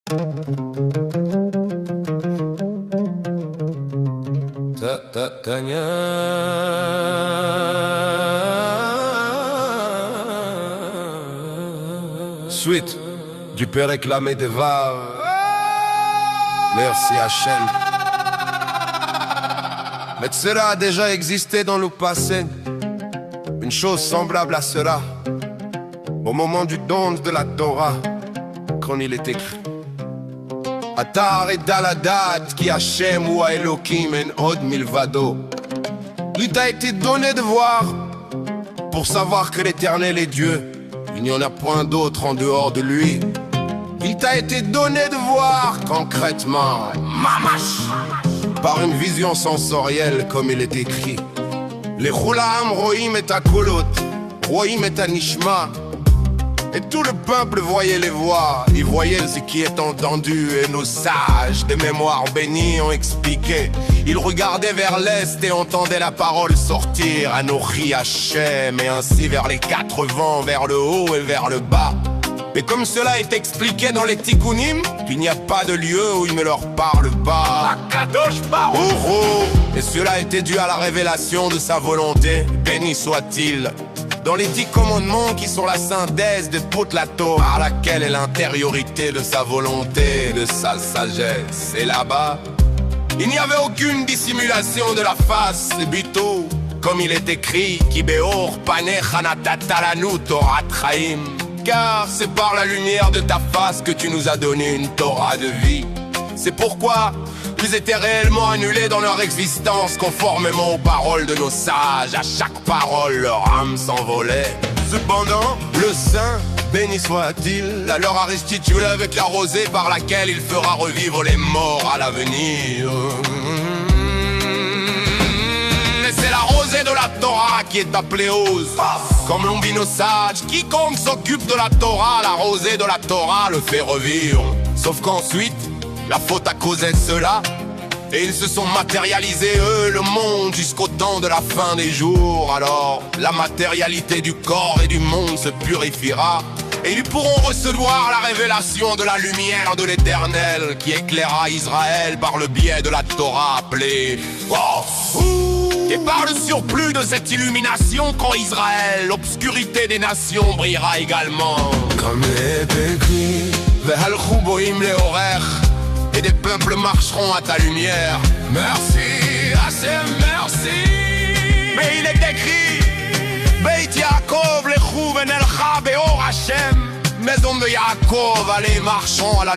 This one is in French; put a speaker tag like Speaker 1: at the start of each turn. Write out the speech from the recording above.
Speaker 1: Suite du père réclamé de Var. Merci Hachem. Mais cela a déjà existé dans le passé. Une chose semblable à cela. Au moment du don de la Torah, quand il est écrit Atar et Daladat qui Hachem ou Elohim en od milvado. Il t'a été donné de voir pour savoir que l'Éternel est Dieu. Il n'y en a point d'autre en dehors de lui. Il t'a été donné de voir concrètement, mamash, par une vision sensorielle comme il est écrit. Les Choulam roim et akolot, roim et anishma. Et tout le peuple voyait les voix, ils voyaient ce qui est entendu. Et nos sages de mémoire bénis ont expliqué. Ils regardaient vers l'est et entendaient la parole sortir. Anochi Hachem, et ainsi vers les quatre vents, vers le haut et vers le bas. Mais comme cela est expliqué dans les Tikkunim, il n'y a pas de lieu où il ne leur parle pas. Et cela était dû à la révélation de sa volonté, béni soit-il. Dans les 10 commandements qui sont la synthèse de toute la Torah, par laquelle est l'intériorité de sa volonté, de sa sagesse. Et là-bas, il n'y avait aucune dissimulation de la face, c'est bito, comme il est écrit, Ki beor panecha natatalanu Torah Chaim. Car c'est par la lumière de ta face que tu nous as donné une Torah de vie. C'est pourquoi ils étaient réellement annulés dans leur existence, conformément aux paroles de nos sages. À chaque parole, leur âme s'envolait. Cependant, le Saint, béni soit-il, alors a restitué avec la rosée par laquelle il fera revivre les morts à l'avenir. Et c'est la rosée de la Torah qui est appelée Oz. Comme l'ont dit nos sages, quiconque s'occupe de la Torah, la rosée de la Torah le fait revivre. Sauf qu'ensuite, la faute a causé cela, et ils se sont matérialisés, eux, le monde, jusqu'au temps de la fin des jours. Alors, la matérialité du corps et du monde se purifiera, et ils pourront recevoir la révélation de la lumière de l'Éternel, qui éclaira Israël par le biais de la Torah appelée Et par le surplus de cette illumination, qu'en Israël, l'obscurité des nations brillera également. Comme est écrit, Ve'halchou boim leorech, et des peuples marcheront à ta lumière. Merci, Hachem, merci. Mais il est écrit, Beit Yaakov lechou venelcha beor Hachem. Maison de Yaakov, allez, marchons à la